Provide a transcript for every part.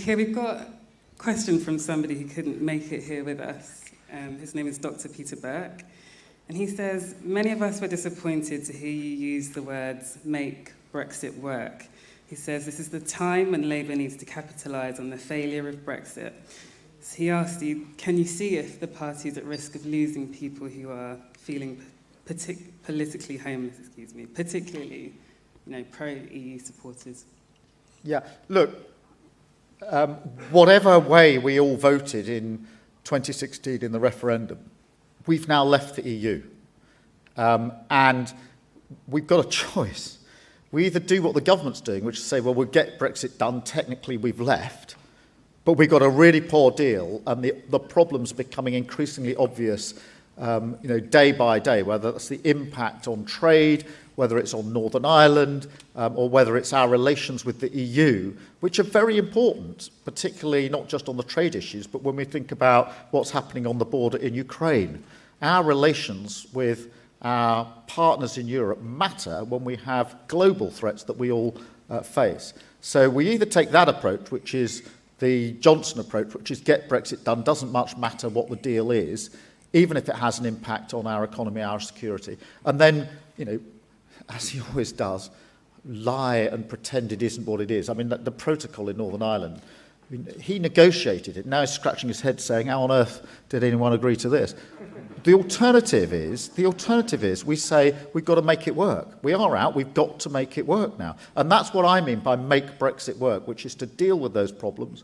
Keir, we've got a question from somebody who couldn't make it here with us. His name is Dr. Peter Burke. And he says, many of us were disappointed to hear you use the words make Brexit work. He says, this is the time when Labour needs to capitalise on the failure of Brexit. So he asked you, can you see if the party is at risk of losing people who are feeling politically homeless, particularly, pro-EU supporters? Yeah, look, whatever way we all voted in 2016 in the referendum, we've now left the EU. And we've got a choice. We either do what the government's doing, which is say, well, we'll get Brexit done, technically we've left, but we've got a really poor deal, and the problems are becoming increasingly obvious day by day, whether that's the impact on trade, whether it's on Northern Ireland, or whether it's our relations with the EU, which are very important, particularly not just on the trade issues, but when we think about what's happening on the border in Ukraine. Our relations with our partners in Europe matter when we have global threats that we all face. So we either take that approach, which is the Johnson approach, which is get Brexit done, doesn't much matter what the deal is, even if it has an impact on our economy, our security. And then, as he always does, lie and pretend it isn't what it is. I mean, the protocol in Northern Ireland, he negotiated it. Now he's scratching his head saying, how on earth did anyone agree to this? The alternative is we say we've got to make it work. We are out, we've got to make it work now. And that's what I mean by make Brexit work, which is to deal with those problems,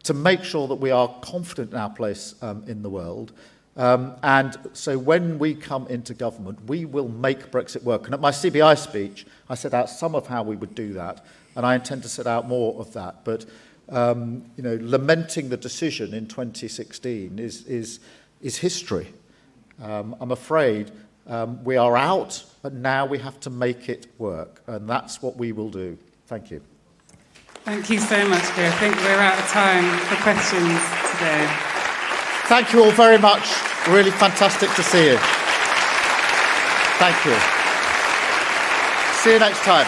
to make sure that we are confident in our place in the world. And so when we come into government, we will make Brexit work. And at my CBI speech, I set out some of how we would do that, and I intend to set out more of that. But, lamenting the decision in 2016 is history. I'm afraid we are out, but now we have to make it work, and that's what we will do. Thank you. Thank you so much, Keir. I think we're out of time for questions today. Thank you all very much. Really fantastic to see you. Thank you. See you next time.